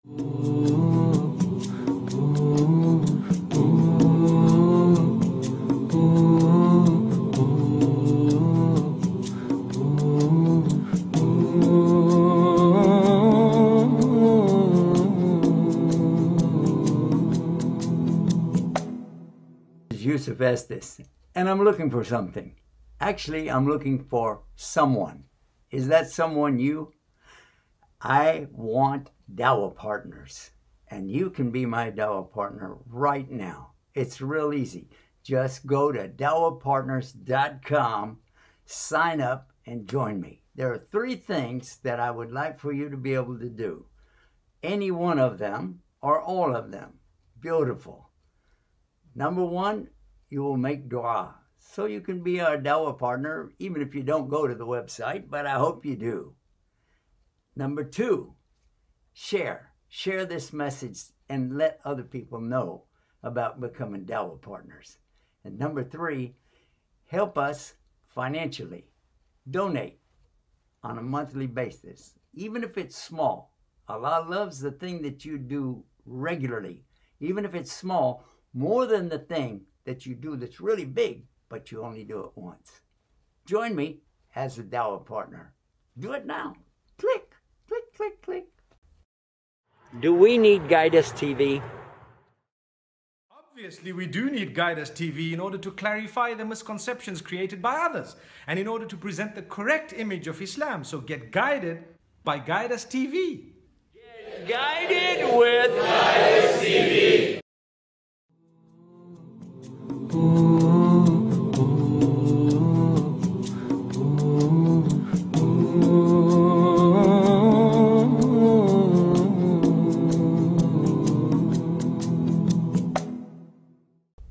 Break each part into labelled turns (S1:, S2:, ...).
S1: Yusuf Estes, and I'm looking for something. Actually, I'm looking for someone. Is that someone you? I want dawah partners, and you can be my dawah partner right now. It's real easy. Just go to dawahpartners.com, sign up, and join me. There are 3 things that I would like for you to be able to do. Any one of them or all of them. Beautiful. Number 1, you will make dua. So you can be our dawah partner, even if you don't go to the website, but I hope you do. Number 2, share. Share this message and let other people know about becoming dawah partners. And number 3, help us financially. Donate on a monthly basis, even if it's small. Allah loves the thing that you do regularly, even if it's small, more than the thing that you do that's really big, but you only do it once. Join me as a dawah partner. Do it now. Click, click, click, click. Do we need Guide Us TV?
S2: Obviously, we do need Guide Us TV in order to clarify the misconceptions created by others and in order to present the correct image of Islam. So get guided by Guide Us TV.
S1: Get guided with Guide Us TV.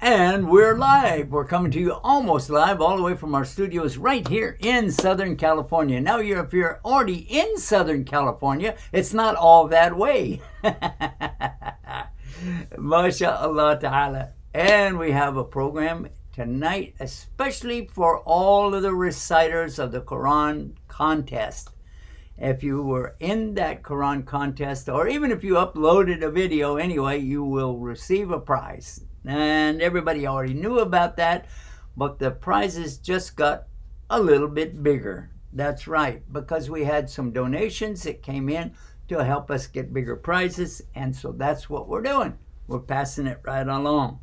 S1: And we're live. We're coming to you almost live all the way from our studios right here in Southern California. Now, if you're already in Southern California, it's not all that way. MashaAllah ta'ala. And we have a program tonight, especially for all of the reciters of the Quran contest. If you were in that Quran contest, or even if you uploaded a video anyway, you will receive a prize. And everybody already knew about that, but the prizes just got a little bit bigger. That's right, because we had some donations that came in to help us get bigger prizes, and so that's what we're doing. We're passing it right along.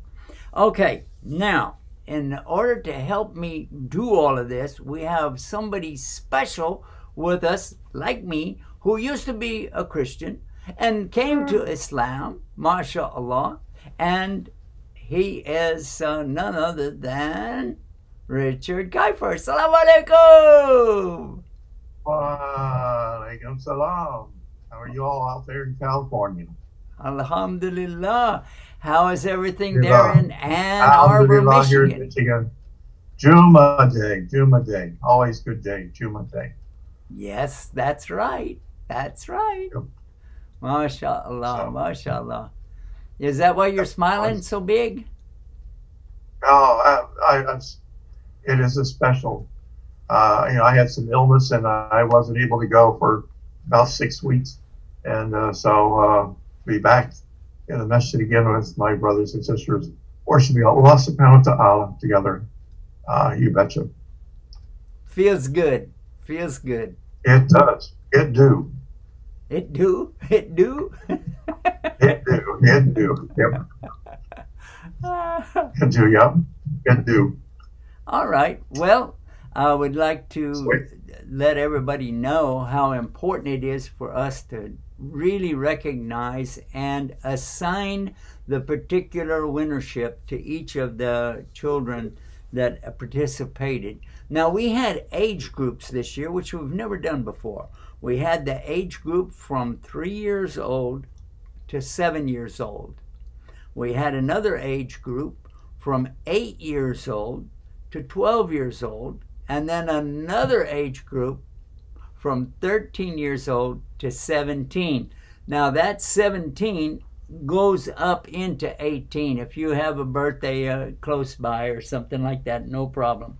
S1: Okay, now, in order to help me do all of this, we have somebody special with us, like me, who used to be a Christian and came to Islam, mashallah, and he is none other than Richard Kiefer. Assalamu alaikum.
S3: Wa alaikum salam. How are you all out there in California?
S1: Alhamdulillah. How is everything there in Ann Arbor, Michigan?
S3: Michigan. Juma day. Always good day, Juma day.
S1: Yes, that's right. That's right. Yep. MashaAllah, MashaAllah. Is that why you're smiling so big?
S3: Oh, it is a special. I had some illness and I wasn't able to go for about 6 weeks. And so be back in the masjid again with my brothers and sisters, worshiping Allah subhanahu wa ta'ala together. You betcha.
S1: Feels good. Feels good.
S3: It does. It do.
S1: It do? It do?
S3: It do. It do. Yep. It do, yep. It do.
S1: All right. Well, I would like to let everybody know how important it is for us to really recognize and assign the particular winnership to each of the children that participated. Now, we had age groups this year, which we've never done before. We had the age group from 3 years old to 7 years old. We had another age group from 8 years old to 12 years old, and then another age group from 13 years old to 17. Now that 17 goes up into 18. If you have a birthday close by or something like that, no problem.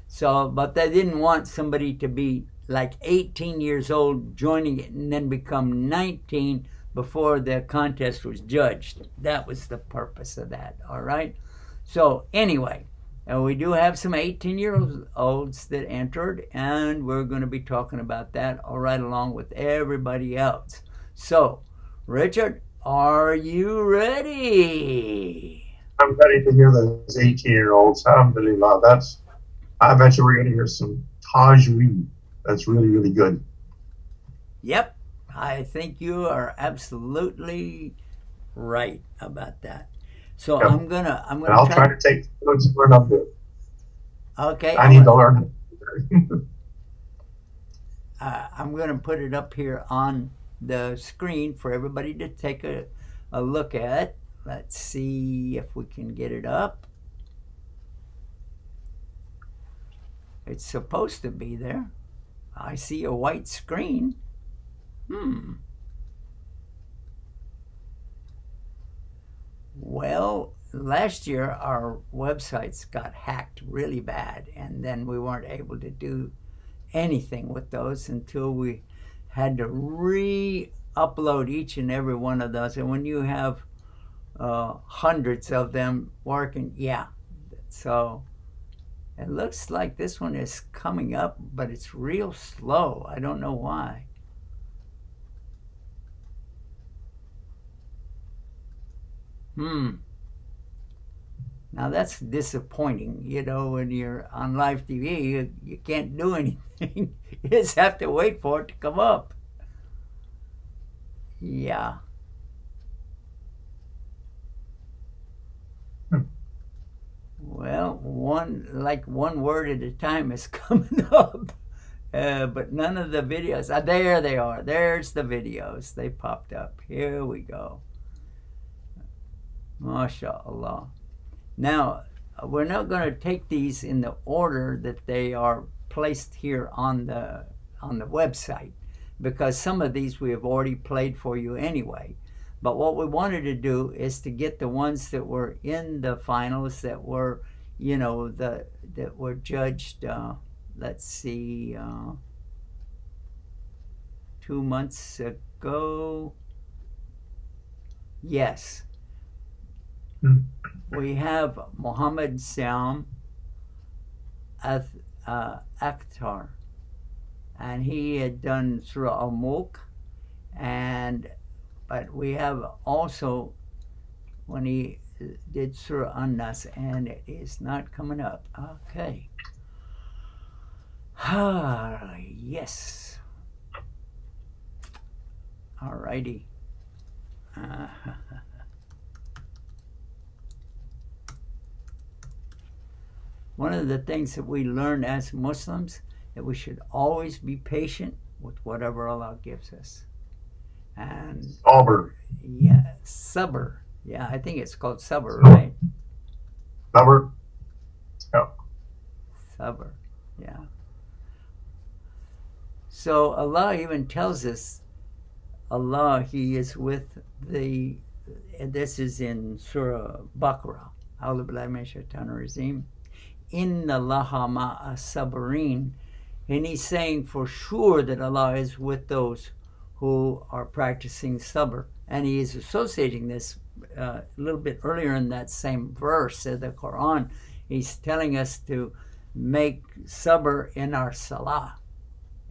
S1: So, but they didn't want somebody to be like 18 years old joining it and then become 19 before the contest was judged. That was the purpose of that, all right? So anyway, we do have some 18-year-olds that entered, and we're going to be talking about that all right along with everybody else. So, Richard, are you ready?
S3: I'm ready to hear those 18-year-olds. Alhamdulillah. I bet you we're going to hear some tajweed. That's really, really good.
S1: Yep, I think you are absolutely right about that. So yep. I'm gonna.
S3: I'll try to take notes when I'm good.
S1: Okay.
S3: I need to learn.
S1: I'm gonna put it up here on the screen for everybody to take a look at. Let's see if we can get it up. It's supposed to be there. I see a white screen. Well, last year our websites got hacked really bad, and then we weren't able to do anything with those until we had to re-upload each and every one of those. And when you have hundreds of them working, yeah. So it looks like this one is coming up, but it's real slow. I don't know why. Now that's disappointing. You know, when you're on live TV, you can't do anything. You just have to wait for it to come up. Yeah. Well, one word at a time is coming up. But none of the videos. There they are. There's the videos. They popped up. Here we go. MashaAllah. Now, we're not going to take these in the order that they are placed here on the website, because some of these we have already played for you anyway. But what we wanted to do is to get the ones that were in the finals that were, you know, that were judged, let's see, 2 months ago. Yes. We have Muhammad Sam Akhtar, and he had done Surah Al-Mulk, but we have also when he did Surah An-Nas, and it is not coming up. Okay. Yes. Alrighty. One of the things that we learn as Muslims, that we should always be patient with whatever Allah gives us. And
S3: Sabr.
S1: Yeah, sabr. Yeah, I think it's called sabr, right?
S3: Sabr. Yeah.
S1: Sabr. Yeah. So Allah even tells us, Allah, He is with the, and this is in Surah Baqarah, A'udhu billahi minash shaitanir rajeem, Inna Allaha ma'a sabirin, and He's saying for sure that Allah is with those who are practicing sabr. And He is associating this a little bit earlier in that same verse of the Quran. He's telling us to make sabr in our salah,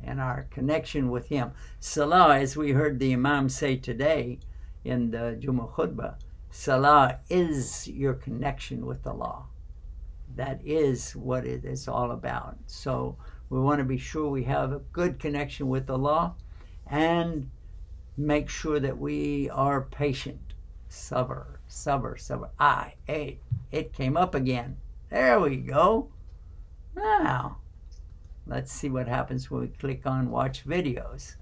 S1: in our connection with Him. Salah, as we heard the Imam say today in the Jummah Khutbah, salah is your connection with Allah. That is what it is all about. So we want to be sure we have a good connection with Allah and make sure that we are patient. Sabr, sabr, sabr. It came up again. There we go. Now, let's see what happens when we click on watch videos.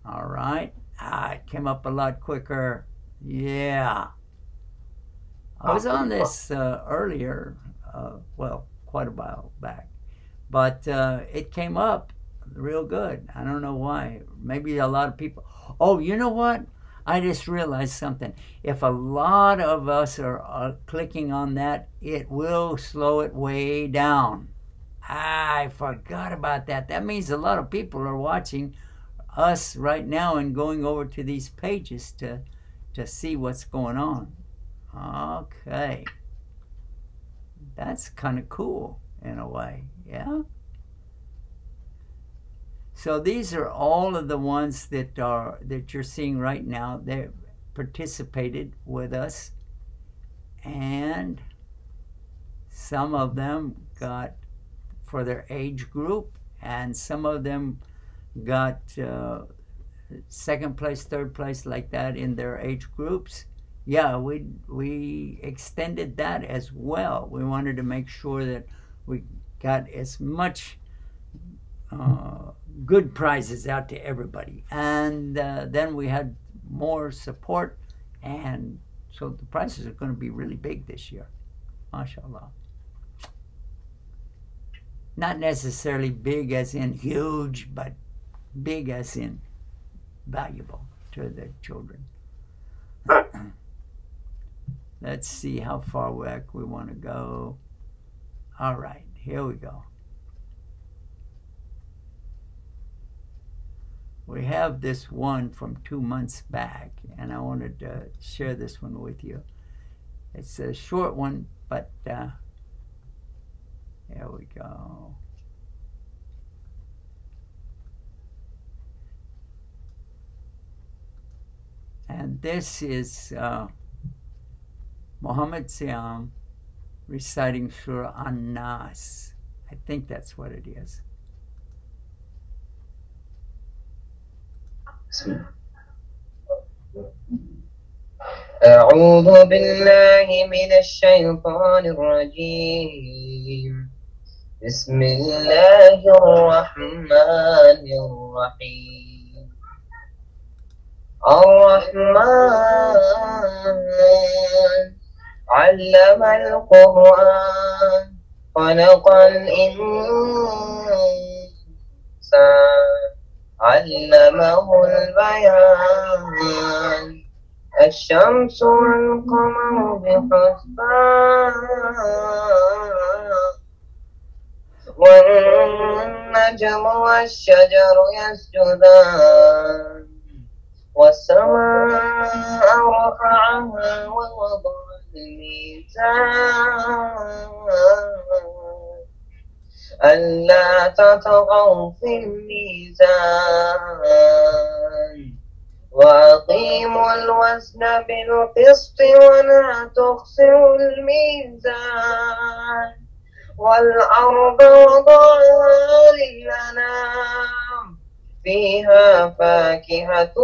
S1: All right. It came up a lot quicker. Yeah. I was on this earlier, well, quite a while back, but it came up real good. I don't know why. Maybe a lot of people. Oh, you know what? I just realized something. If a lot of us are clicking on that, it will slow it way down. I forgot about that. That means a lot of people are watching us right now and going over to these pages to see what's going on. Okay. That's kind of cool in a way, yeah? So these are all of the ones that you're seeing right now. They participated with us, and some of them got for their age group, and some of them got second place, third place, like that in their age groups. Yeah, we extended that as well. We wanted to make sure that we got as much good prizes out to everybody, and then we had more support, and so the prizes are going to be really big this year, mashallah. Not necessarily big as in huge, but big as in valuable to the children. Let's see how far back we want to go. All right, here we go. We have this one from 2 months back, and I wanted to share this one with you. It's a short one, but here we go. And this is Muhammad Siam reciting Surah An-Nas. I think that's what it is.
S4: أعوذ بالله من الشيطان الرجيم بسم الله الرحمن الرحيم الرحمن علم القرآن خلق الإنسان علمه البيان الشمس والقمر بحسبان والنجم والشجر يسجدان والسماء رفعها ووضع الميزان ألا تطغوا في الميزان وأقيموا الوزن بالقسط ولا تخسروا الميزان والأرض وضعها للأنام فيها فاكهة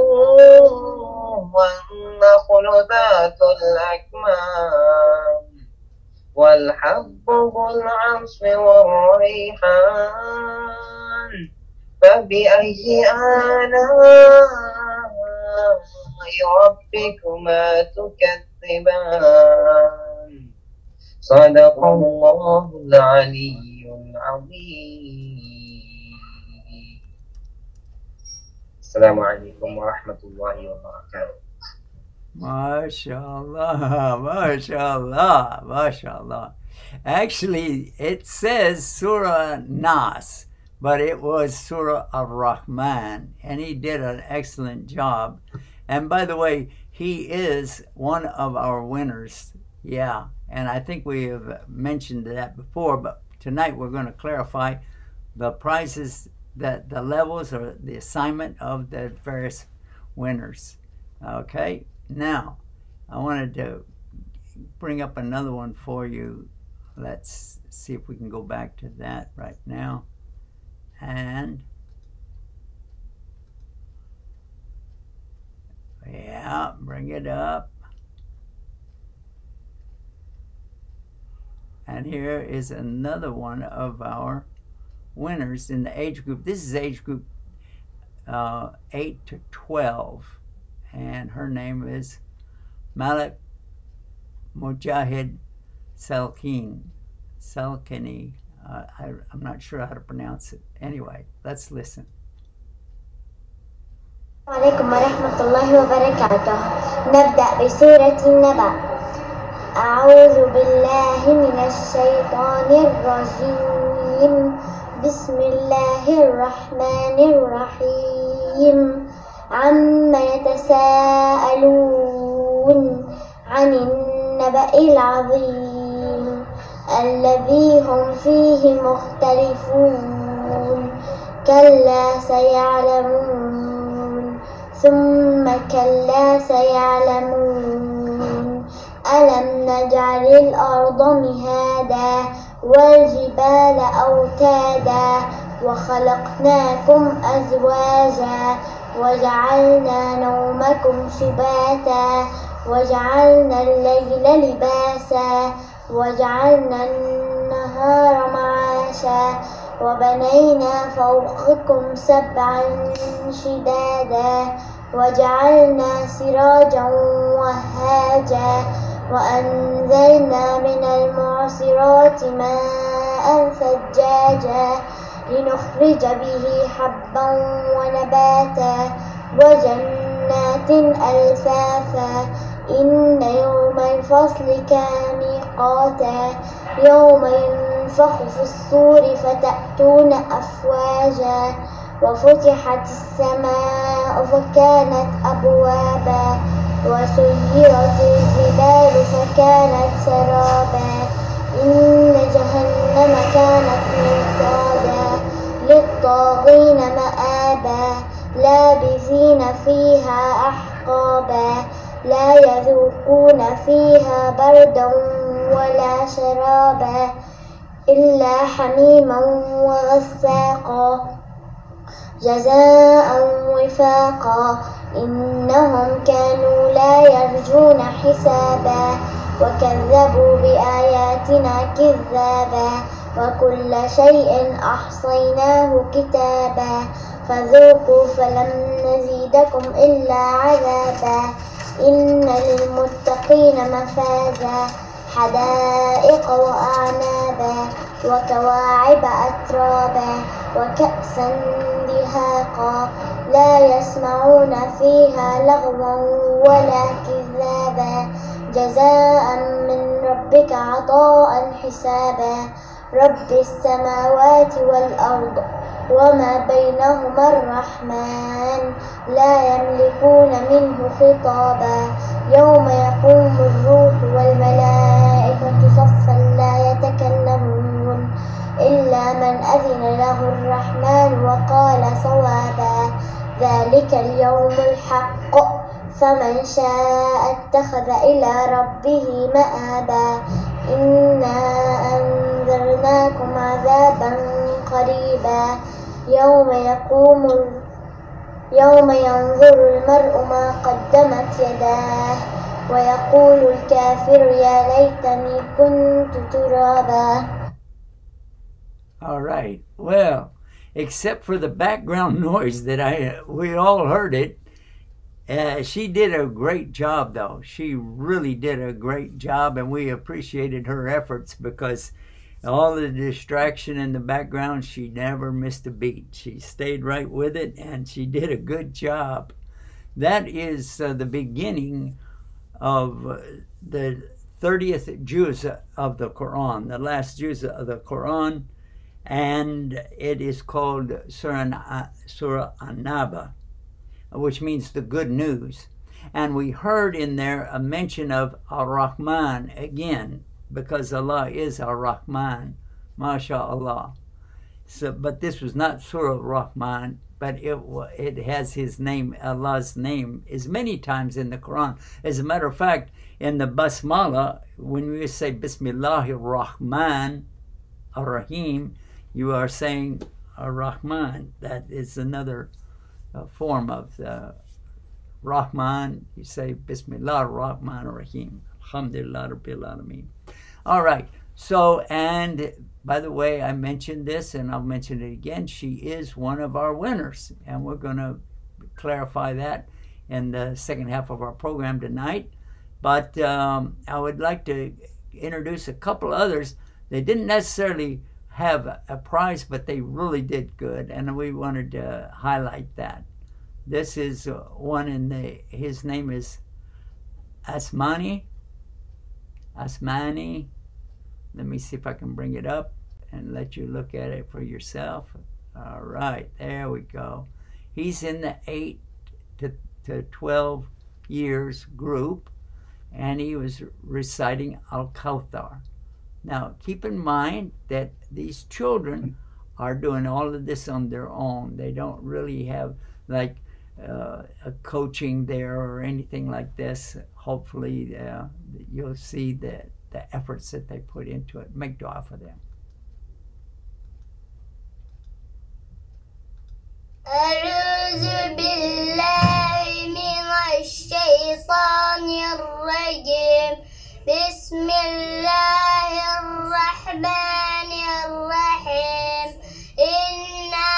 S4: والنخل ذات الأكمام والحب ذو العصف والريحان فبأي آلاء ربكما تكذبان صدق الله العلي العظيم. السلام عليكم ورحمة الله وبركاته.
S1: MashaAllah, MashaAllah, MashaAllah. Actually, it says Surah Nas, but it was Surah Ar-Rahman, and he did an excellent job. And by the way, he is one of our winners. Yeah, and I think we have mentioned that before, but tonight we're going to clarify the prizes, the levels or the assignment of the various winners. Okay, now I wanted to bring up another one for you. Let's see if we can go back to that right now. And yeah, bring it up. And here is another one of our winners in the age group. This is age group 8 to 12. And her name is Malik Mujahid Salkini. I'm not sure how to pronounce it. Anyway, let's listen.
S5: عليكم ورحمة الله وبركاته. نبدأ بسورة النبأ. أعوذ بالله من الشيطان الرجيم. بسم الله الرحمن الرحيم. عليهم عما يتساءلون عن النبأ العظيم الذي هم فيه مختلفون كلا سيعلمون ثم كلا سيعلمون ألم نجعل الأرض مهادا والجبال أوتادا وخلقناكم أزواجا وجعلنا نومكم سباتا وجعلنا الليل لباسا وجعلنا النهار معاشا وبنينا فوقكم سبعا شدادا وجعلنا سراجا وهاجا وأنزلنا من المعصرات ماء ثجاجا لنخرج به حبا ونباتا وجنات ألفافا إن يوم الفصل كان ميقاتا يوم ينفخ في الصور فتأتون أفواجا وفتحت السماء فكانت أبوابا وسيرت الجبال فكانت سرابا إن جهنم كانت مرصادا للطاغين مآبا لابثين فيها أحقابا لا يذوقون فيها بردا ولا شرابا إلا حميما وغساقا جزاء وفاقا إنهم كانوا لا يرجون حسابا وكذبوا بآياتنا كذابا وكل شيء أحصيناه كتابا فذوقوا فلن نزيدكم إلا عذابا إن للمتقين مفازا حدائق وأعنابا وكواعب أترابا وكأسا دهاقا لا يسمعون فيها لغوا ولا كذابا جزاء من ربك عطاء حسابا رب السماوات والأرض وما بينهما الرحمن لا يملكون منه خطابا يوم يقوم الروح والملائكة صفا لا يتكلمون إلا من أذن له الرحمن وقال صوابا ذلك اليوم الحق فمن شاء اتخذ إلى ربه مآبا إنا أنذرناكم عذابا قريبا يوم ينظر المرء ما قدمت يداه ويقول الكافر يا ليتني كنت ترابا.
S1: All right. Well, except for the background noise that we all heard it, she did a great job, though. She really did a great job, and we appreciated her efforts because all the distraction in the background, she never missed a beat. She stayed right with it, and she did a good job. That is the beginning of the 30th juz of the Quran, the last juz of the Quran, and it is called Surah An-Naba, which means the good news. And we heard in there a mention of Ar-Rahman again, because Allah is Ar-Rahman, MashaAllah. So, but this was not Surah Rahman, but it has his name, Allah's name, is many times in the Quran. As a matter of fact, in the Basmala, when we say Bismillahir Rahman Ar-Rahim, you are saying Ar-Rahman. That is another form of the Rahman. You say Bismillah Ar-Rahman Ar-Rahim. Alhamdulillah Rabbil Alameen. All right. So, and by the way, I mentioned this, and I'll mention it again. She is one of our winners, and we're going to clarify that in the second half of our program tonight. But I would like to introduce a couple others. They didn't necessarily have a prize, but they really did good, and we wanted to highlight that. This is one his name is Asmani. Let me see if I can bring it up and let you look at it for yourself. All right, there we go. He's in the 8 to 12 years group, and he was reciting Al-Kawthar. Now, keep in mind that these children are doing all of this on their own. They don't really have like a coaching there or anything like this. Hopefully, you'll see the efforts that they put into it. Make dua for them.
S5: أعوذ بالله من الشيطان الرجيم بسم الله الرحمن الرحيم إنا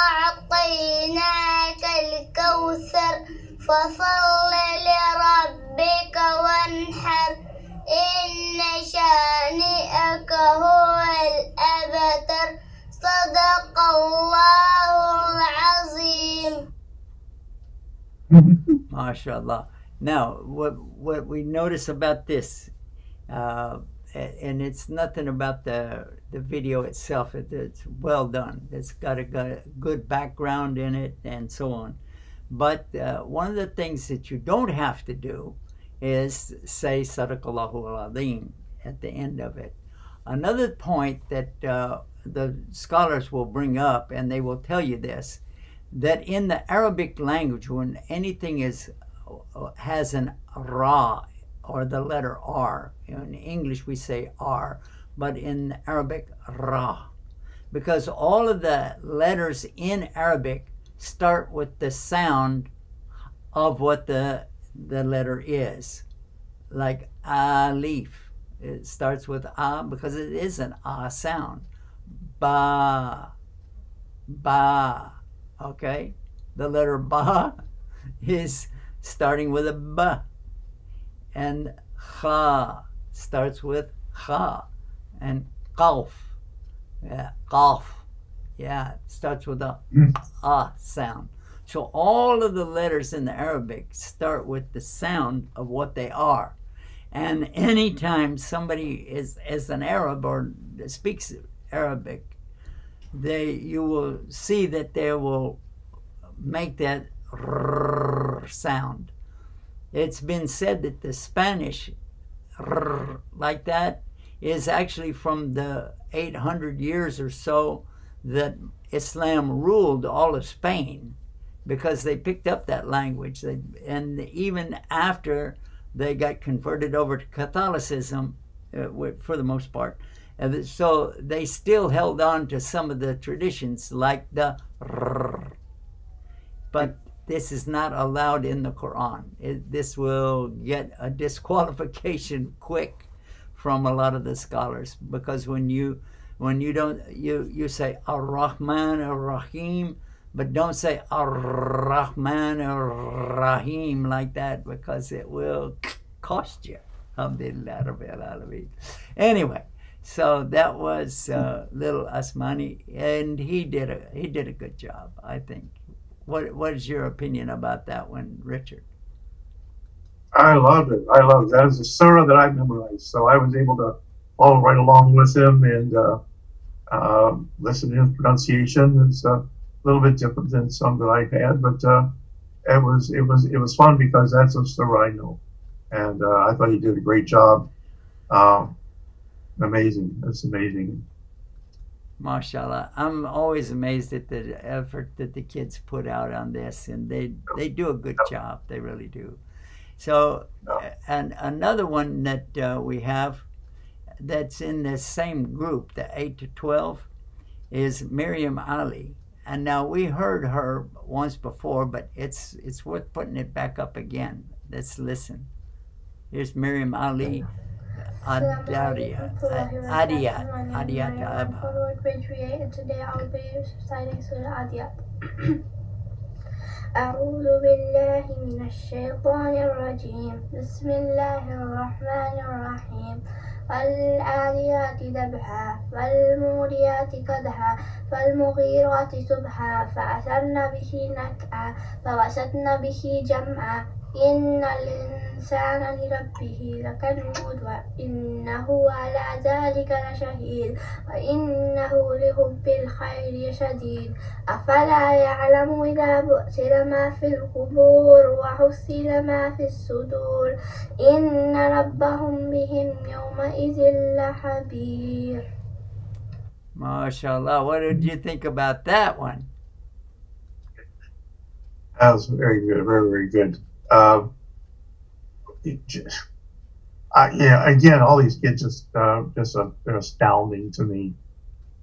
S5: أعطيناك الكوثر فصل لربك وانحر إن شانئك هو الأبتر صدق الله العظيم.
S1: MashaAllah. Now, what we notice about this, and it's nothing about the video itself. It's well done. It's got a good background in it and so on. But one of the things that you don't have to do is say Sadaqallahu al-Azim at the end of it. Another point that the scholars will bring up, and they will tell you this, that in the Arabic language, when anything has an ra, or the letter R, in English we say R, but in Arabic, ra, because all of the letters in Arabic start with the sound of what the letter is, like alif. It starts with a because it is an a sound. Ba, ba, okay? The letter ba is starting with a ba. And kha starts with kha. And qaf, yeah, qaf, yeah, starts with a sound. So all of the letters in the Arabic start with the sound of what they are. And anytime somebody is an Arab or speaks Arabic, you will see that they will make that r sound. It's been said that the Spanish r like that is actually from the 800 years or so that Islam ruled all of Spain, because they picked up that language. And even after they got converted over to Catholicism, for the most part, so they still held on to some of the traditions like the r. But this is not allowed in the Quran. This will get a disqualification quick from a lot of the scholars, because when you say Ar-Rahman Ar-Rahim, but don't say Ar-Rahman Ar-Rahim like that, because it will cost you. Alhamdulillah Rabbil Alameen. Anyway, so that was little Asmani, and he did a good job, I think. What is your opinion about that one, Richard?
S3: I loved it. I loved it. That is a surah that I memorized, so I was able to all right along with him and listen to his pronunciation. It's a little bit different than some that I had, but it was fun because that's a surah I know, and I thought he did a great job. Amazing. That's amazing.
S1: MashaAllah. I'm always amazed at the effort that the kids put out on this, and they do a good job. They really do. So, and another one that we have that's in the same group, the 8 to 12, is Miriam Ali. And now we heard her once before, but it's worth putting it back up again. Let's listen. Here's Miriam Ali. Adiyat.
S6: And today I'll be reciting Surah Adiyat. أعوذ بالله من الشيطان الرجيم بسم الله الرحمن الرحيم والعاديات ذبحا فالموريات قدحا فالمغيرات صبحا فأثرن به نكعا فوسطن به جمعا إن الإنسان الإنسان لربه لكنود وإنه على ذلك لشهيد وإنه لحب الخير شديد أفلا يعلم إذا بعثر ما في القبور وحصل ما في الصدور إن ربهم بهم يومئذ لخبير.
S1: MashaAllah. What did you think about that one?
S3: That was very good, very, very good. Yeah, again, all these kids they're astounding to me.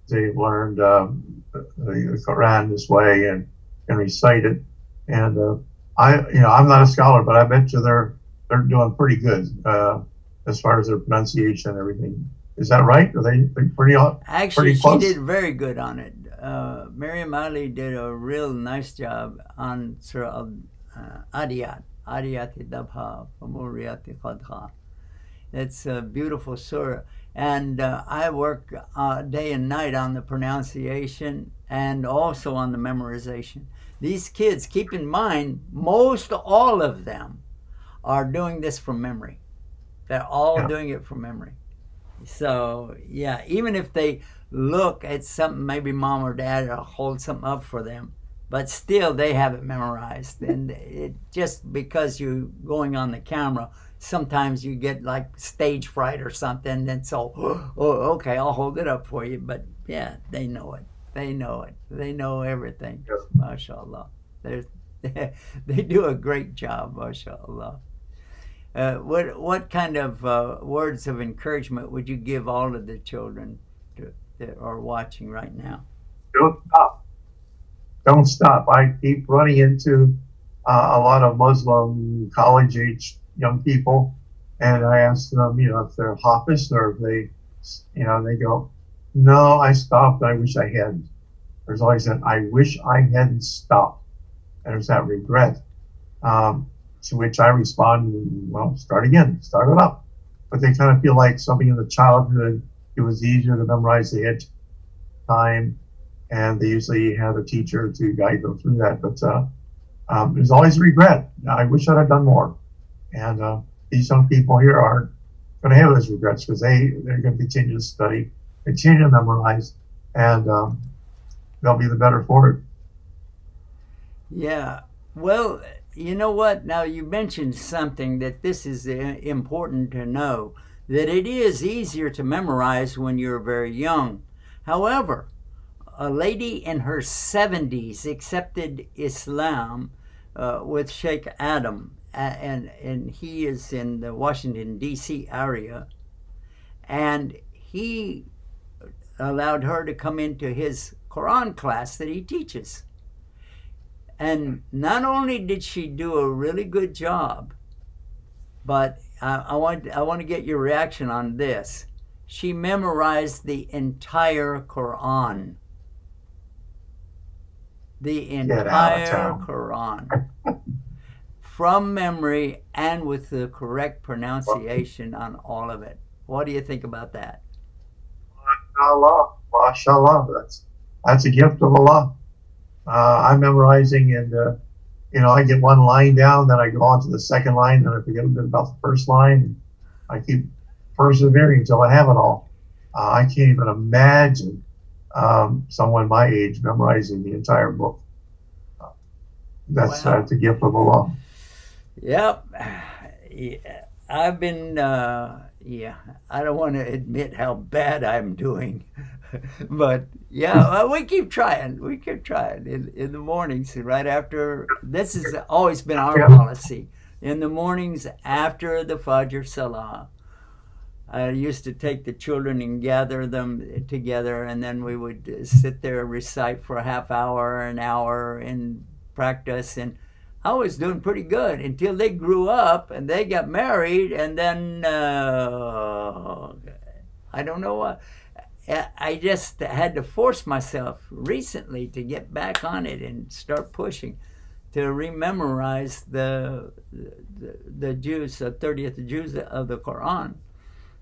S3: They've learned the Quran this way and recite it. And I'm not a scholar, but I bet you they're doing pretty good as far as their pronunciation and everything. Is that right? Are they pretty
S1: Actually,
S3: pretty close?
S1: she did very good on it. Miriam Ali did a real nice job on Surah Adiyat. Adiyat Dabha, Famuriyat Qadha. It's a beautiful surah. And I work day and night on the pronunciation and also on the memorization. These kids, keep in mind, most all of them are doing this from memory. They're all doing it from memory. So, yeah, even if they look at something, maybe mom or dad will hold something up for them, but still they have it memorized. And it just because you're going on the camera, sometimes you get like stage fright or something, and so, oh, okay, I'll hold it up for you. But yeah, they know it. They know it. They know everything.
S3: Yeah.
S1: MashaAllah. They do a great job, MashaAllah. What kind of words of encouragement would you give all of the children that are watching right now?
S3: Don't stop. Don't stop. I keep running into a lot of Muslim college-age young people, and I ask them, if they're Hafiz or if they, they go, no, I stopped. I wish I hadn't. There's always that, I wish I hadn't stopped. And there's that regret. To which I respond, well, start again, start it up. But they kind of feel like something in the childhood, it was easier to memorize, they had time, and they usually have a teacher to guide them through that. But there's always regret. I wish I'd have done more. And these young people here aren't going to have those regrets because they're going to continue to study, continue to memorize, and they'll be the better for it.
S1: Yeah. Well, you know what? Now, you mentioned something that this is important to know, that it is easier to memorize when you're very young. However, a lady in her 70s accepted Islam with Sheikh Adam, and he is in the Washington, D.C. area, and he allowed her to come into his Quran class that he teaches. And not only did she do a really good job, but I want to get your reaction on this. She memorized the entire Quran. The entire Quran. From memory and with the correct pronunciation on all of it. What do you think about that?
S3: MashaAllah. MashaAllah. That's a gift of Allah. I'm memorizing, and I get one line down, then I go on to the second line, then I forget a bit about the first line. I keep persevering until I have it all. I can't even imagine someone my age memorizing the entire book. That's a gift of Allah.
S1: Yep. Yeah. I've been, I don't want to admit how bad I'm doing. But yeah, we keep trying. We keep trying in the mornings right after. This has always been our policy. In the mornings after the Fajr Salah, I used to take the children and gather them together, and then we would sit there, recite for a half hour, an hour, and practice. And I was doing pretty good until they grew up and they got married, and then I don't know what. I just had to force myself recently to get back on it and start pushing to rememorize the juz, the 30th juz of the Quran.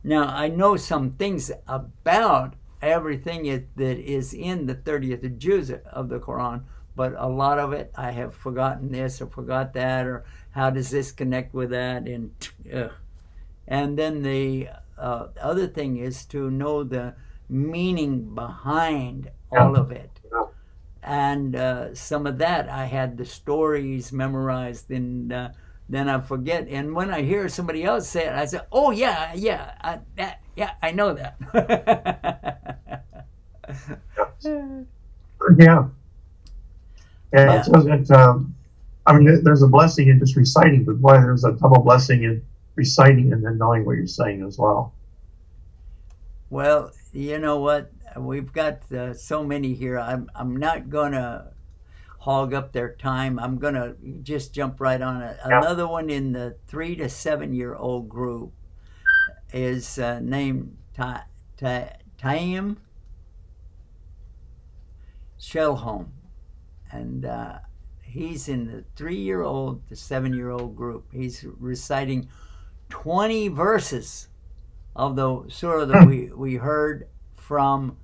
S1: Now, I know some things about everything that is in the 30th juz of the Quran, but a lot of it I have forgotten this or forgot that, or how does this connect with that, and Yeah. And then the other thing is to know the meaning behind all of it.
S3: Yeah.
S1: And some of that, I had the stories memorized, and then I forget. And when I hear somebody else say it, I say, "Oh yeah, yeah, I know that."
S3: Yeah. Yeah. I mean, there's a blessing in just reciting, but boy, there's a double blessing in reciting and then knowing what you're saying as well.
S1: Well, you know what? We've got so many here. I'm not gonna hog up their time. I'm gonna just jump right on it.
S3: Yeah.
S1: Another one in the 3 to 7-year-old group is named Taim Shellhome, and he's in the 3-year-old to 7-year-old group. He's reciting 20 verses of the surah that we heard from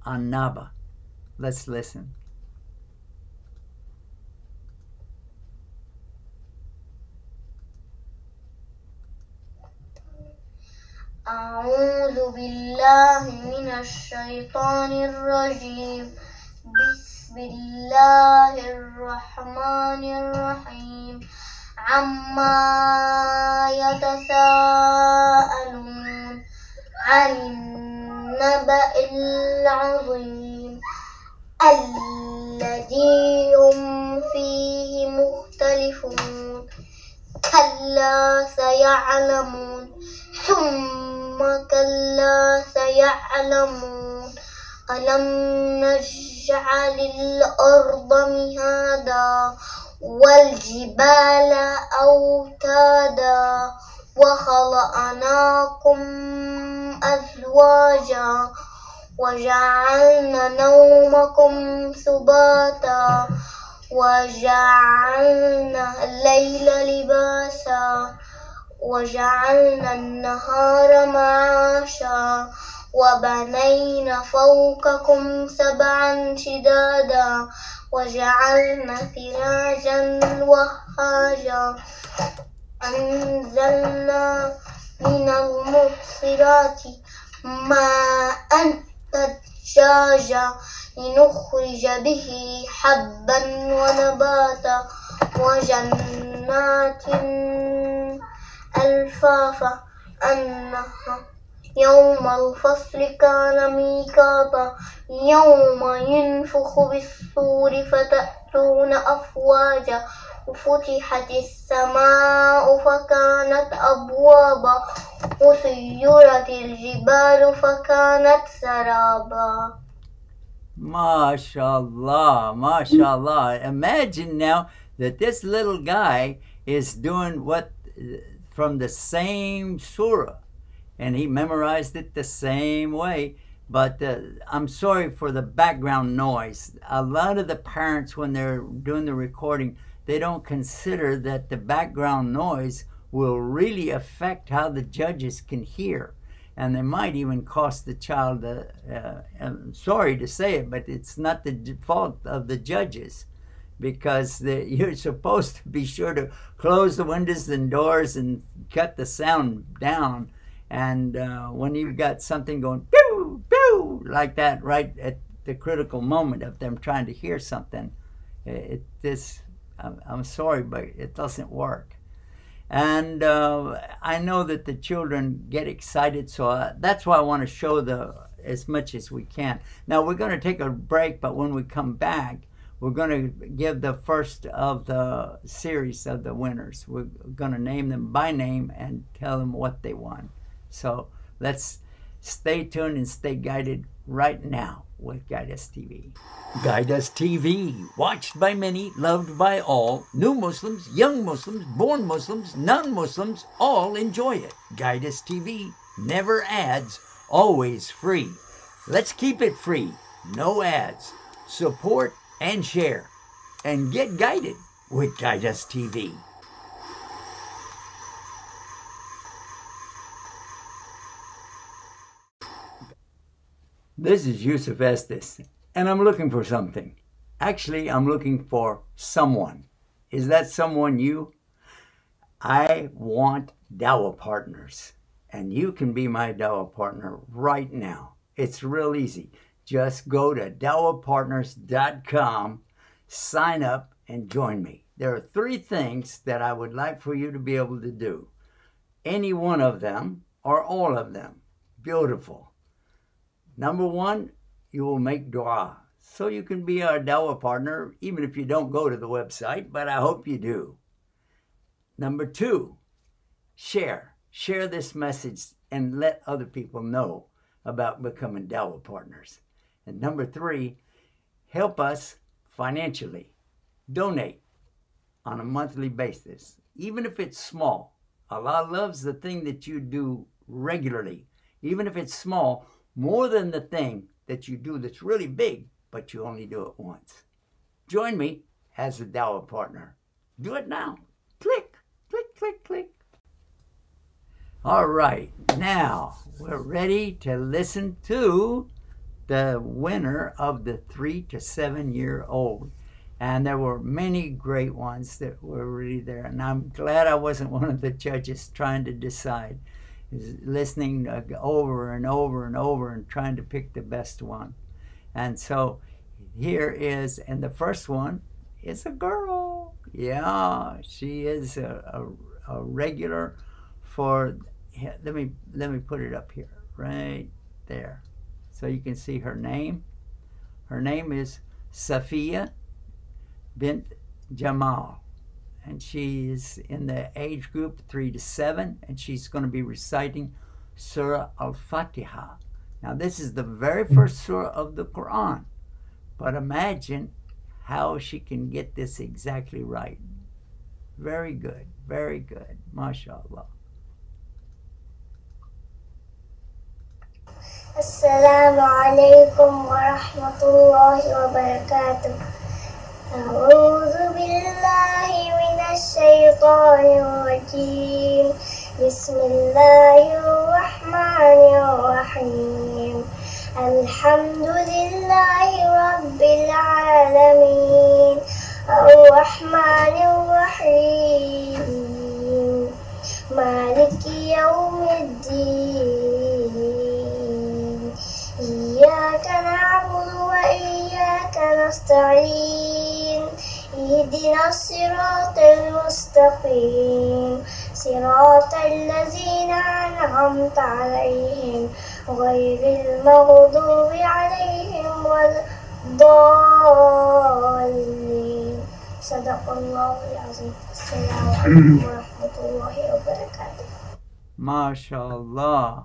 S1: An-Naba. Let's listen.
S5: أعوذ بالله من الشيطان الرجيم بسم الله الرحمن الرحيم عما يتساءلون عن النبأ العظيم الذي هم فيه مختلفون كلا سيعلمون ثم كلا سيعلمون ألم نجعل الأرض مهادا والجبال أوتادا وخلقناكم أزواجا وجعلنا نومكم سباتا وجعلنا الليل لباسا وجعلنا النهار معاشا وبنينا فوقكم سبعا شدادا وجعلنا سراجا وهاجا أنزلنا من المعصرات ماء ثجاجا لنخرج به حبا ونباتا وجنات ألفافا أنها يوم الفصل كان ميقاتا يوم ينفخ بالصور فتأتون أفواجا وفتحت السماء فكانت أبوابا وسيرت الجبال فكانت سرابا.
S1: MashaAllah, MashaAllah. Imagine now that this little guy is doing what from the same surah, and he memorized it the same way. But I'm sorry for the background noise. A lot of the parents, when they're doing the recording, they don't consider that the background noise will really affect how the judges can hear. And they might even cost the child, I'm sorry to say it, but it's not the fault of the judges, because you're supposed to be sure to close the windows and doors and cut the sound down. And when you've got something going pew, pew, like that right at the critical moment of them trying to hear something, I'm sorry, but it doesn't work. And I know that the children get excited, so that's why I want to show as much as we can. Now we're going to take a break, but when we come back, we're going to give the first of the series of the winners. We're going to name them by name and tell them what they won. So let's stay tuned and stay guided right now with Guide Us TV. Guide Us TV, watched by many, loved by all. New Muslims, young Muslims, born Muslims, non-Muslims, all enjoy it. Guide Us TV, never ads, always free. Let's keep it free, no ads. Support and share, and get guided with Guide Us TV. This is Yusuf Estes, and I'm looking for something. Actually, I'm looking for someone. Is that someone you? I want Dawah partners, and you can be my Dawah partner right now. It's real easy. Just go to dawahpartners.com, sign up, and join me. There are 3 things that I would like for you to be able to do. Any one of them or all of them. Beautiful. Number 1, you will make dua. So you can be our Dawah partner, even if you don't go to the website, but I hope you do. Number 2, share. Share this message and let other people know about becoming Dawah partners. And number 3, help us financially. Donate on a monthly basis, even if it's small. Allah loves the thing that you do regularly, even if it's small, more than the thing that you do that's really big, but you only do it once. Join me as a Dawah partner. Do it now. Click, click, click, click. All right, now we're ready to listen to the winner of the 3 to 7 year old. And there were many great ones that were really there. And I'm glad I wasn't one of the judges trying to decide. Listening over and over and over and trying to pick the best one. And so here is, and the first one is a girl. Yeah, she is a regular for, let me put it up here, right there. So you can see her name. Her name is Safiya bint Jamal, and she's in the age group 3 to 7, and she's going to be reciting Surah Al-Fatiha. Now this is the very first surah of the Quran, but imagine how she can get this exactly right. Very good, mashallah.
S5: Assalamu alaikum wa rahmatullahi wa barakatuh. أعوذ بالله من الشيطان الرجيم. بسم الله الرحمن الرحيم. الحمد لله رب العالمين الرحمن الرحيم مالك يوم الدين إياك نعبد وإياك نستعين اهدنا الصراط المستقيم صراط الذين أنعمت عليهم غير المغضوب عليهم ولا الضالين. صدق الله العظيم. السلام عليكم ورحمة الله وبركاته.
S1: MashaAllah.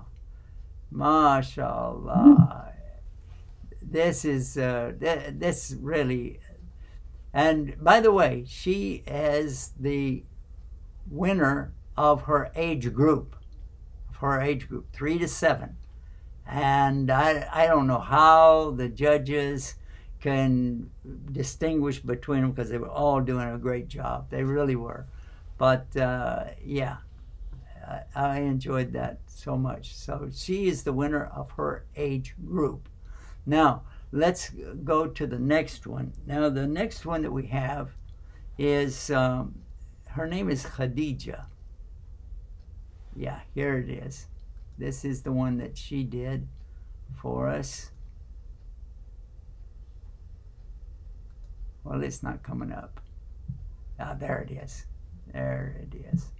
S1: This is this really, and by the way, she is the winner of her age group, 3 to 7. And I don't know how the judges can distinguish between them, because they were all doing a great job. They really were. But yeah, I enjoyed that so much. So she is the winner of her age group. Now, let's go to the next one. Now, the next one that we have is, her name is Khadija. Yeah, here it is. This is the one that she did for us. Well, it's not coming up. Ah, there it is. There it is.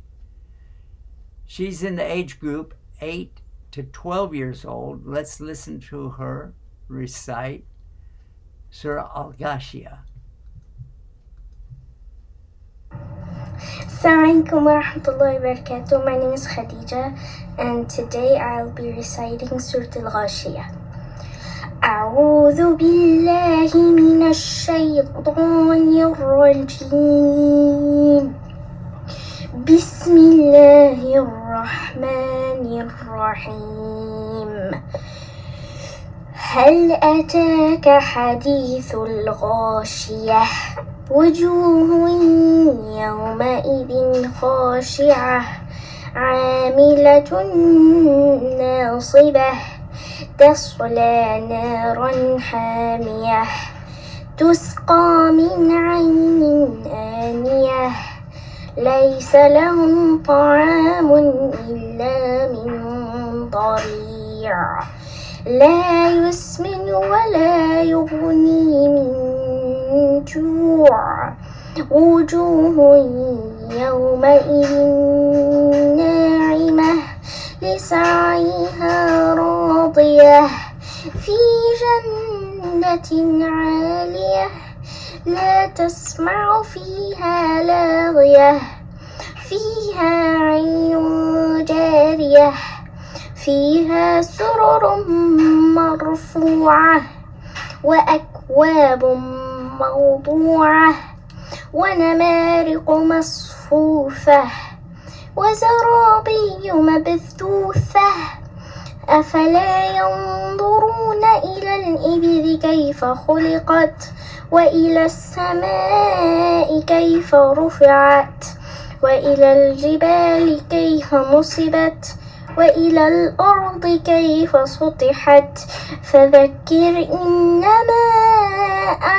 S1: She's in the age group 8 to 12 years old. Let's listen to her recite Surah Al-Ghashiyah.
S6: Assalamu alaikum wa rahmatullahi wa barakatuh. My name is Khadija, and today I'll be reciting Surah Al-Ghashiyah. أعوذ بالله من الشيطان الرجيم. بسم الله الرحمن الرحيم. هل أتاك حديث الغاشية وجوه يومئذ خاشعة عاملة ناصبة تصلى نارا حامية تسقى من عين آنية ليس لهم طعام إلا من ضريع لا يسمن ولا يغني من جوع وجوه يومئذ ناعمة لسعيها راضية في جنة عالية لا تسمع فيها لاغية فيها عين جارية فيها سرر مرفوعة وأكواب موضوعة ونمارق مصفوفة وزرابي مبثوثة أفلا ينظرون إلى الإبل كيف خلقت وإلى السماء كيف رفعت وإلى الجبال كيف نصبت وإلى الأرض كيف سطحت فذكر إنما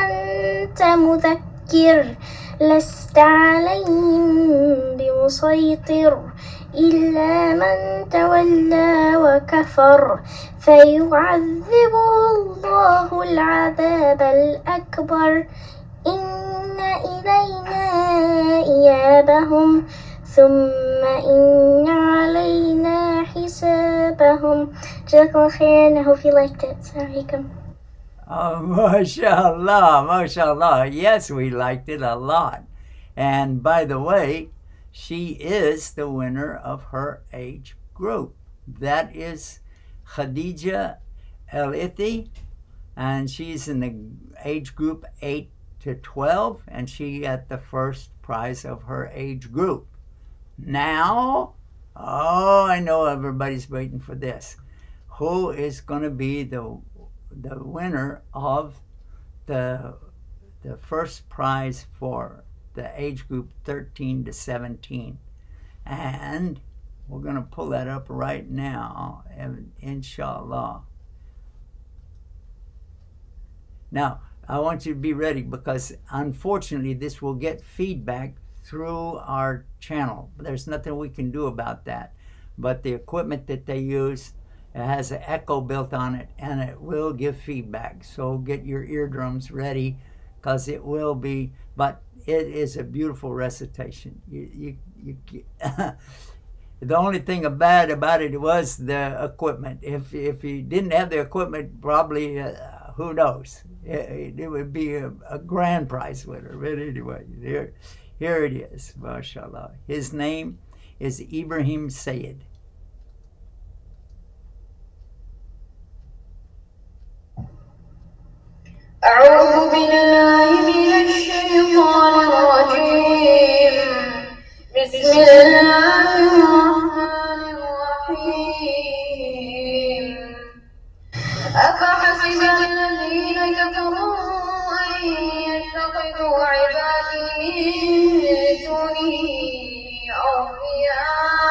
S6: أنت مذكر لست عليهم بمسيطر إلا من تولى وكفر فيعذبه الله العذاب الأكبر إن إلينا إيابهم ثم إن علينا حسابهم. جزاكم الله خيرا. I hope you liked it. Assalamualaikum.
S1: Oh, mashallah, mashallah. Yes, we liked it a lot. And by the way, she is the winner of her age group. That is Khadija El-Ithi, and she's in the age group 8 to 12, and she got the first prize of her age group. Now, oh, I know everybody's waiting for this. Who is going to be the winner of the first prize for the age group 13 to 17? And we're going to pull that up right now, inshallah. Now, I want you to be ready because unfortunately this will get feedback through our channel. There's nothing we can do about that. But the equipment that they use, it has an echo built on it and it will give feedback. So get your eardrums ready because it will be, but it is a beautiful recitation. The only thing bad about it was the equipment. If you didn't have the equipment, probably, who knows? It would be a grand prize winner. But anyway, here it is, mashallah. His name is Ibrahim Sayed.
S7: أعوذ بالله من الشيطان الرجيم بسم الله الرحمن الرحيم أفحسب الذين كفروا أن يتخذوا عبادي من دونه أولياء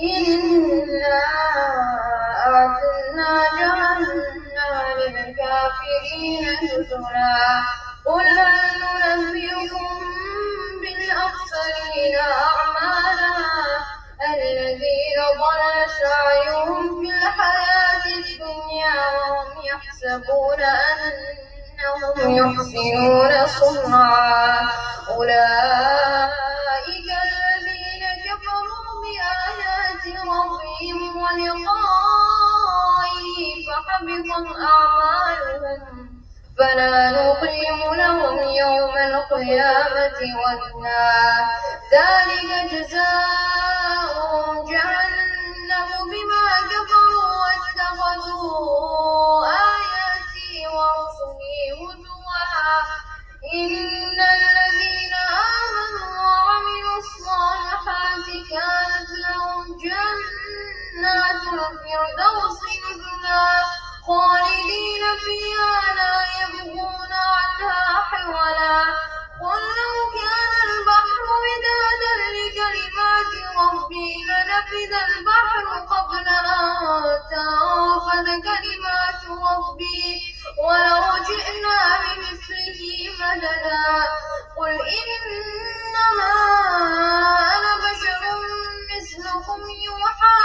S7: إنا أعتدنا جهنم للكافرين نزلا قل هل ننبئكم بالأخسرين أعمالا الذين ضل سعيهم في الحياة الدنيا وهم يحسبون أنهم يحسنون صنعا أولئك الذين كفروا بآيات ربهم ولقائه فحبطت أعمالهم فلا نقيم لهم يوم القيامة وزنا ذلك جزاؤهم جهنم بما كفروا واتخذوا آياتي ورسلي هزوا إن الذين آمنوا وعملوا الصالحات كانت لهم جنات الفردوس نزلا خالدين فيها لا يبغون عنها حولا قل لو كان البحر مدادا لكلمات ربي لنفد البحر قبل أن تنفد كلمات ربي ولو جئنا بمثله مددا قل إنما إنما أنا بشر مثلكم يوحى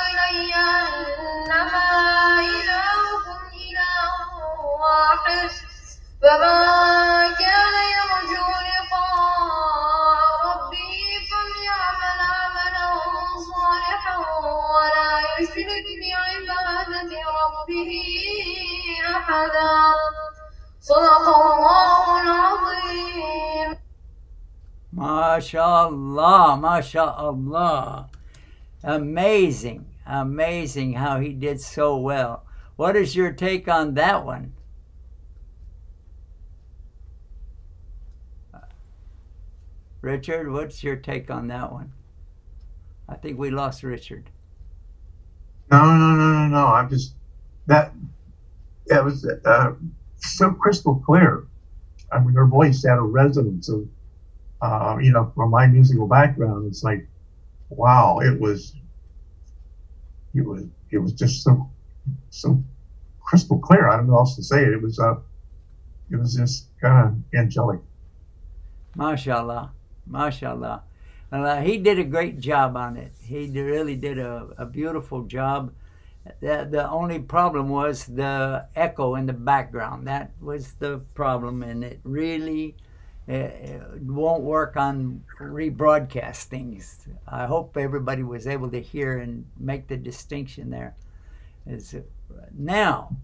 S7: إلي أنما إلهكم إله واحد فمن كان يرجو لقاء ربه فليعمل عملا صالحا ولا يشرك بعبادة ربه أحدا صدق الله العظيم.
S1: MashaAllah, MashaAllah. Amazing, amazing how he did so well. What is your take on that one? Richard, what's your take on that one? I think we lost Richard.
S3: No. I'm just that was so crystal clear. I mean, her voice had a resonance of, from my musical background. It's like, wow, it was just so crystal clear. I don't know what else to say. It was just kind of angelic.
S1: MashaAllah, MashaAllah. He did a great job on it. He really did a beautiful job. The only problem was the echo in the background. That was the problem, and it really won't work on rebroadcast things. I hope everybody was able to hear and make the distinction there. Now,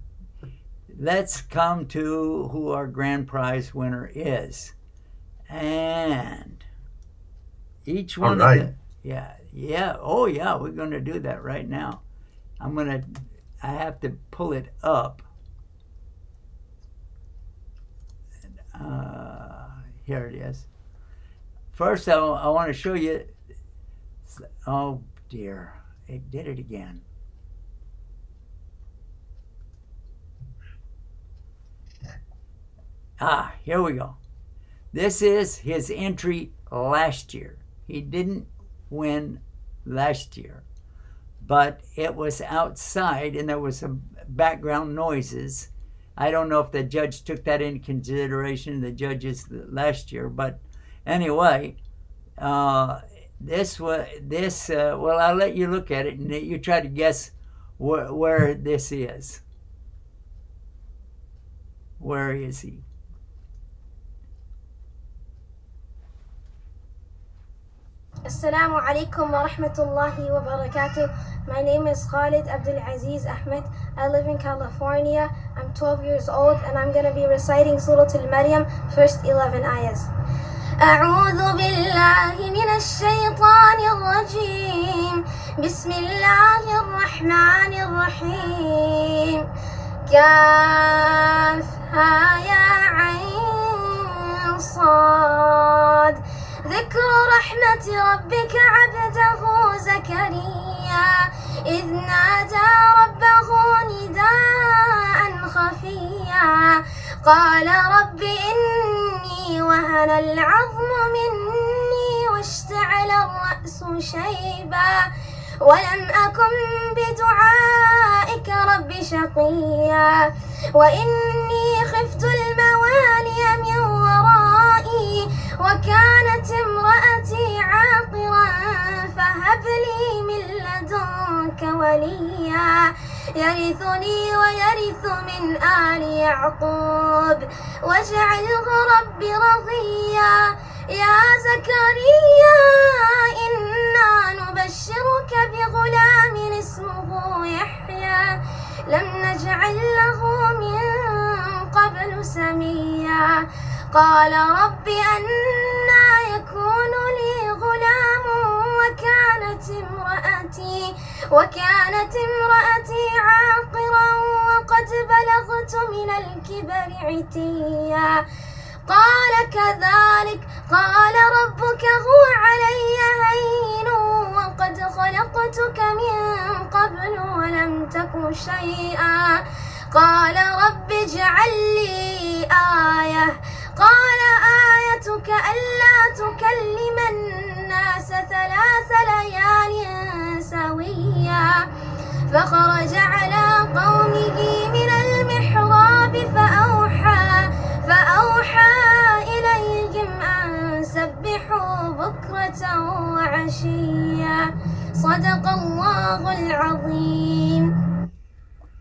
S1: let's come to who our grand prize winner is. And each one of the, we're going to do that right now. I have to pull it up. Here it is. First, I want to show you. Oh dear, it did it again. Here we go. This is his entry last year. He didn't win last year, but it was outside and there was some background noises. I don't know if the judge took that into consideration, the judges last year, but anyway, well, I'll let you look at it and you try to guess where this is. Where is he?
S6: Assalamu alaikum wa rahmatullahi wa barakatuh. My name is Khalid Abdul Aziz Ahmed. I live in California. I'm 12 years old and I'm going to be reciting Surah Al-Maryam, first 11 ayahs. أعوذ بالله من الشيطان الرجيم. بسم الله الرحمن الرحيم. كافها يا عين صاد. ذكر رحمة ربك عبده زكريا إذ نادى ربه نداء خفيا قال رب إني وهن العظم مني واشتعل الرأس شيبا ولم أكن بدعائك رب شقيا وإني خفت الموالي من ورائي وكانت امرأتي عاقرا فهب لي من لدنك وليا يرثني ويرث من آل يعقوب واجعله رب رضيا يا زكريا إنا نبشرك بغلام اسمه يحيى لم نجعل له من قبل سميا قال رب أنى يكون لي غلام وكانت امرأتي عاقرا وقد بلغت من الكبر عتيا قال كذلك قال ربك هو علي هين وقد خلقتك من قبل ولم تك شيئا قال رب اجعل لي آية قال آيتك ألا تكلم الناس 3 ليال سويا فخرج على قومه من المحراب فأوحى إليهم أن سبحوا بكرة وعشيا صدق الله العظيم.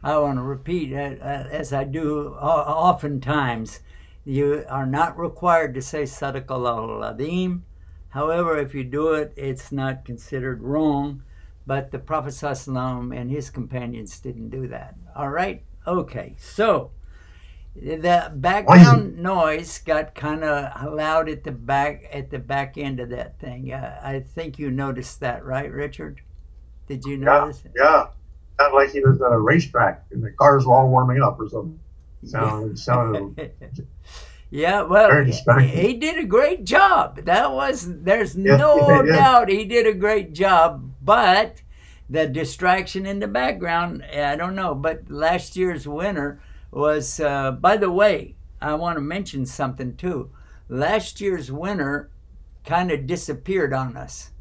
S1: I want to repeat, as I do oftentimes, you are not required to say Sadaqallahu al-Azim. However, if you do it, it's not considered wrong. But the Prophet ﷺ and his companions didn't do that. All right? Okay. So, the background noise got kind of loud at the back end of that thing. I think you noticed that, right, Richard? Did you notice it?
S3: Yeah. Sounded like he was at a racetrack and the cars were all warming up or something. Sounded
S1: yeah, well,
S3: very distracting.
S1: He did a great job. There's no doubt he did a great job, but the distraction in the background, I don't know. But last year's winner was, by the way, I want to mention something too. Last year's winner kind of disappeared on us.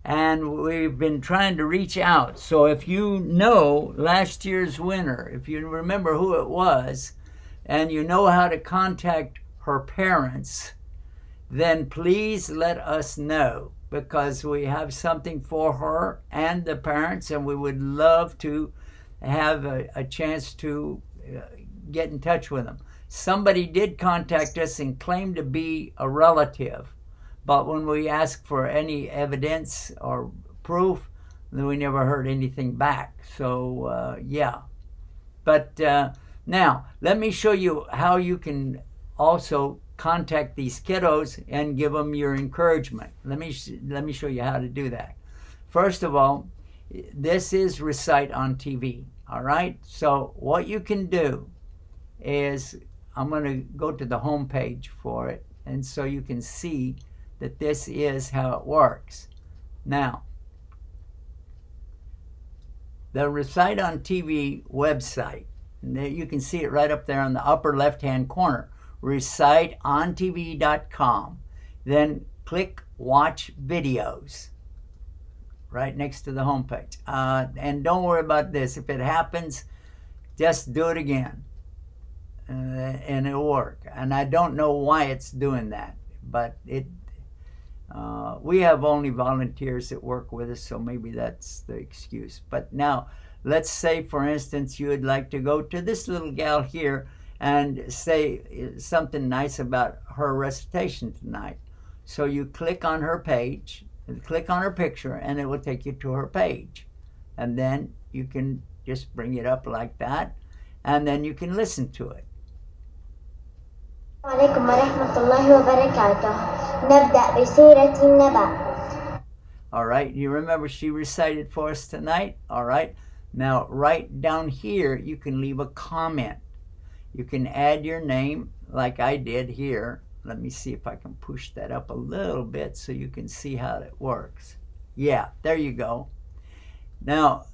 S1: And we've been trying to reach out. So if you know last year's winner, if you remember who it was, and you know how to contact her parents, then please let us know, because we have something for her and the parents, and we would love to have a chance to get in touch with them. Somebody did contact us and claimed to be a relative. But when we asked for any evidence or proof, then we never heard anything back. So, yeah. But now, let me show you how you can also contact these kiddos and give them your encouragement. Let me show you how to do that. First of all, this is Recite on TV, all right? So what you can do is, I'm going to go to the home page for it, and so you can see that this is how it works. Now, the Recite on TV website, you can see it right up there on the upper left-hand corner, reciteontv.com. Then click Watch Videos right next to the home page. And don't worry about this. If it happens, just do it again, and it'll work. And I don't know why it's doing that, but we have only volunteers that work with us, so maybe that's the excuse. But now, let's say, for instance, you would like to go to this little gal here and say something nice about her recitation tonight. So you click on her page, and click on her picture, and it will take you to her page. And then you can just bring it up like that, and then you can listen to it.
S5: عليكم ورحمة الله وبركاته. نبدأ بسورة النبأ.
S1: All right, you remember she recited for us tonight? All right, now right down here, you can leave a comment. You can add your name like I did here. Let me see if I can push that up a little bit so you can see how it works. Yeah, there you go. Now,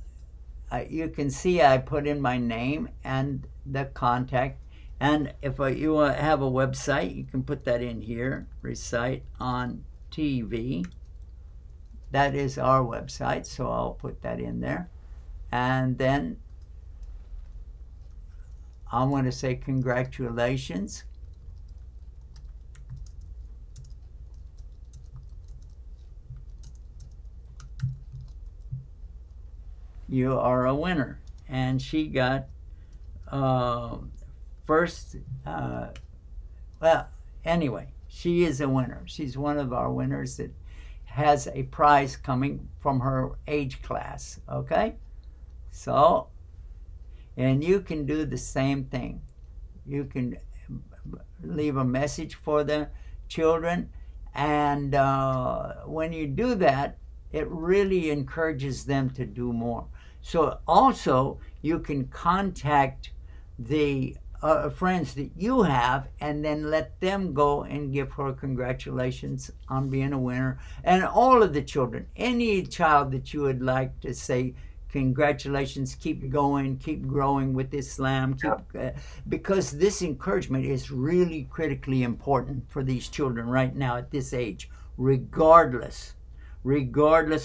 S1: you can see I put in my name and the contact. And if you have a website, you can put that in here, Recite on TV. That is our website, so I'll put that in there. And then I want to say congratulations. You are a winner. And she got first, well, anyway, she is a winner. She's one of our winners that has a prize coming from her age class, okay? So, and you can do the same thing. You can leave a message for the children, and when you do that, it really encourages them to do more. So also, you can contact the friends that you have, and then let them go and give her congratulations on being a winner. And all of the children, any child that you would like to say congratulations, keep going, keep growing with Islam, because this encouragement is really critically important for these children right now at this age, regardless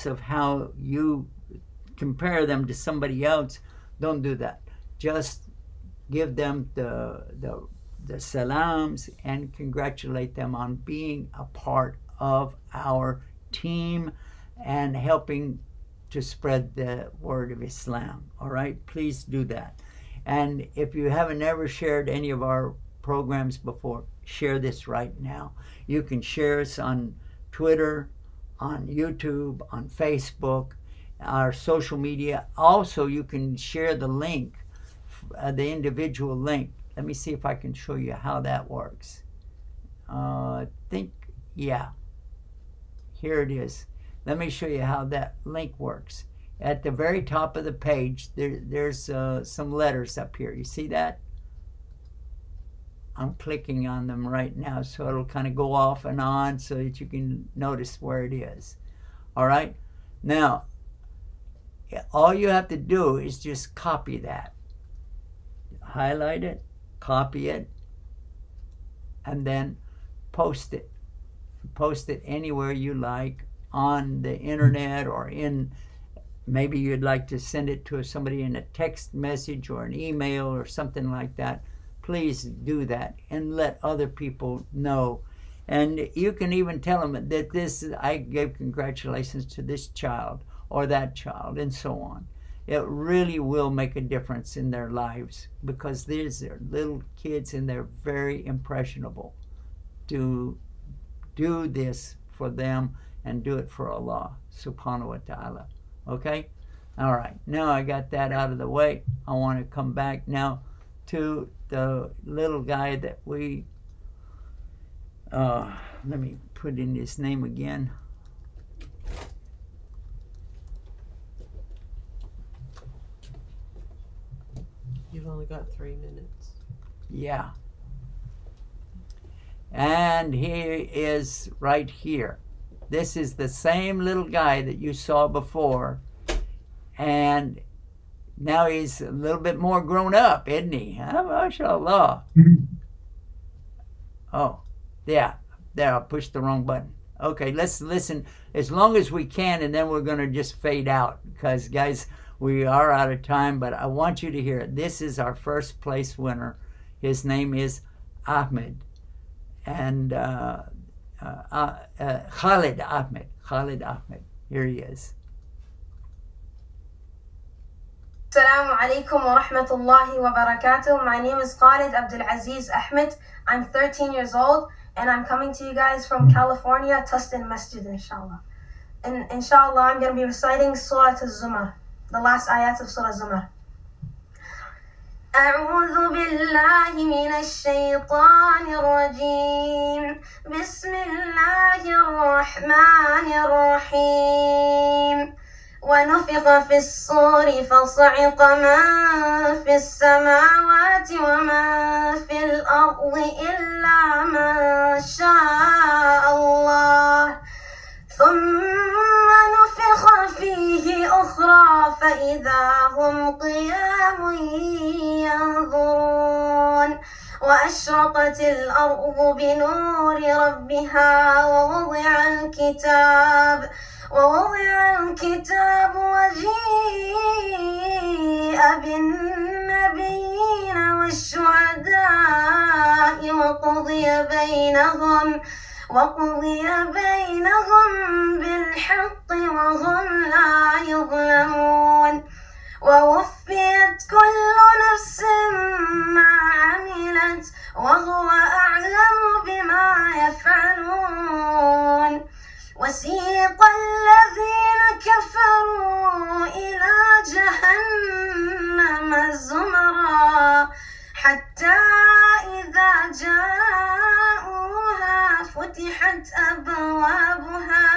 S1: of how you compare them to somebody else. Don't do that. Just give them the salams and congratulate them on being a part of our team and helping to spread the word of Islam. All right, please do that. And if you haven't ever shared any of our programs before, share this right now. You can share us on Twitter, on YouTube, on Facebook, our social media. Also, you can share the link, the individual link. Let me see if I can show you how that works. Yeah, here it is. Let me show you how that link works. At the very top of the page, there's some letters up here. You see that? I'm clicking on them right now, so it'll kind of go off and on so that you can notice where it is. All right? Now, all you have to do is just copy that. Highlight it, copy it, and then post it. Post it anywhere you like on the internet, or maybe you'd like to send it to somebody in a text message or an email or something like that. Please do that and let other people know. And you can even tell them that I gave congratulations to this child or that child, and so on. It really will make a difference in their lives, because these are little kids and they're very impressionable. To do this for them and do it for Allah subhanahu wa ta'ala. Okay? All right. Now I got that out of the way. I want to come back now to the little guy that we, let me put in his name again.
S8: You've only got 3 minutes.
S1: Yeah. And he is right here. This is the same little guy that you saw before. And now he's a little bit more grown up, isn't he? MashaAllah. Oh, yeah. There, I pushed the wrong button. Okay, let's listen as long as we can, and then we're going to just fade out. Because, guys, we are out of time, but I want you to hear it. This is our first place winner. His name is Ahmed. And Khalid Ahmed. Khalid Ahmed. Here he is.
S6: Assalamu alaikum wa rahmatullahi wa barakatuh. My name is Khalid Abdul Aziz Ahmed. I'm 13 years old, and I'm coming to you guys from California, Tustin Masjid, inshallah. And inshallah, I'm going to be reciting Surah Al-Zumar, the last ayats of Surah Zumar. أعوذ بالله من الشيطان الرجيم بسم الله الرحمن الرحيم ونفخ في الصور فصعق من في السماوات ومن في الأرض إلا من شاء الله ثم نفخ فيه أخرى فإذا هم قيام ينظرون وأشرقت الأرض بنور ربها ووضع الكتاب وجيء بالنبيين والشهداء وقضي بينهم بالحق وهم لا يظلمون ووفيت كل نفس ما عملت وهو أعلم بما يفعلون وسيق الذين كفروا إلى جهنم زمرا حتى إذا جاءوها فتحت أبوابها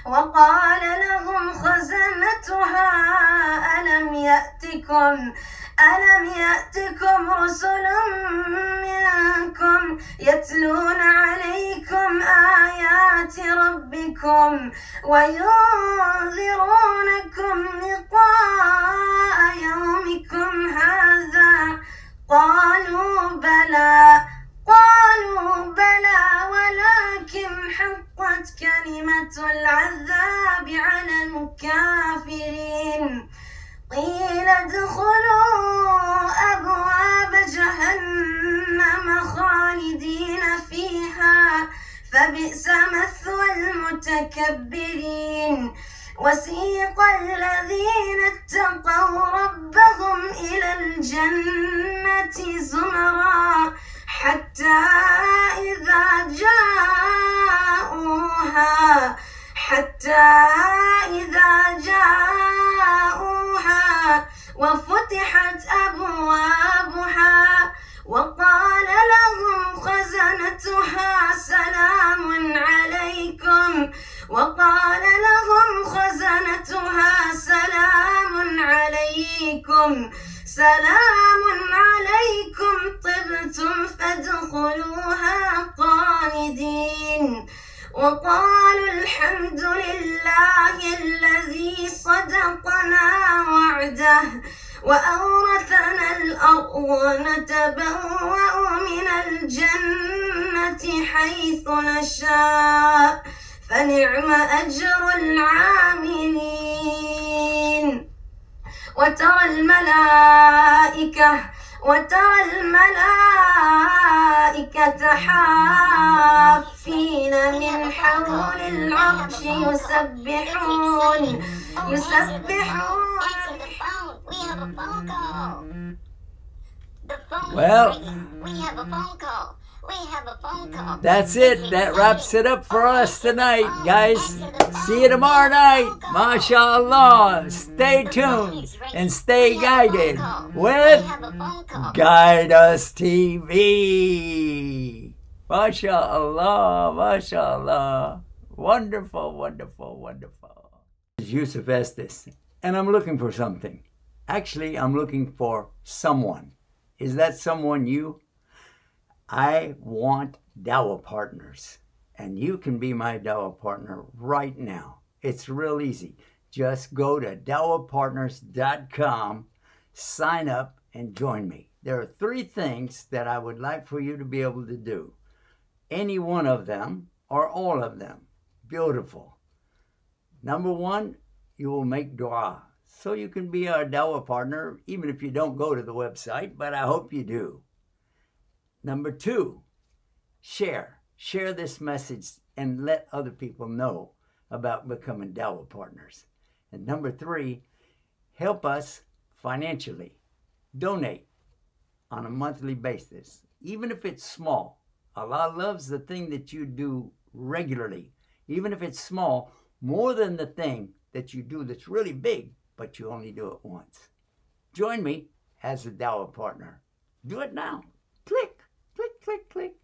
S6: وقال لهم خزنتها ألم يأتكم رسل منكم يتلون عليكم آيات ربكم وينذرونكم لقاء يومكم هذا قالوا بلى ولكن حقت كلمة العذاب على الكافرين قيل ادخلوا أبواب جهنم خالدين فيها
S5: فبئس مثوى المتكبرين وسيق الذين اتقوا ربهم إلى الجنة زمرا حتى إذا جاءوها وفتحت أبوابها وقال لهم خزنتها سلام عليكم طبتم فادخلوها خالدين وقالوا الحمد لله الذي صدقنا وعده وأورثنا الأرض نتبوأ من الجنة حيث نشاء فنعم أجر العاملين وترى الملائكة حافين من حول العرش يسبحون
S1: Well, that's it. That wraps it up for us tonight, guys. See you tomorrow night. MashaAllah. Stay tuned and stay guided with Guide Us TV. MashaAllah. MashaAllah. Wonderful, wonderful, wonderful. This is Yusuf Estes, and I'm looking for something. Actually, I'm looking for someone. Is that someone you? I want dawah partners, and you can be my dawah partner right now. It's real easy. Just go to dawahpartners.com, sign up, and join me. There are 3 things that I would like for you to be able to do. Any one of them or all of them. Beautiful. Number 1, you will make dua. So you can be our dawah partner, even if you don't go to the website, but I hope you do. Number 2, share. Share this message and let other people know about becoming dawah partners. And number 3, help us financially. Donate on a monthly basis, even if it's small. Allah loves the thing that you do regularly, even if it's small, more than the thing that you do that's really big, but you only do it once. Join me as a dawah partner. Do it now. Click, click, click, click.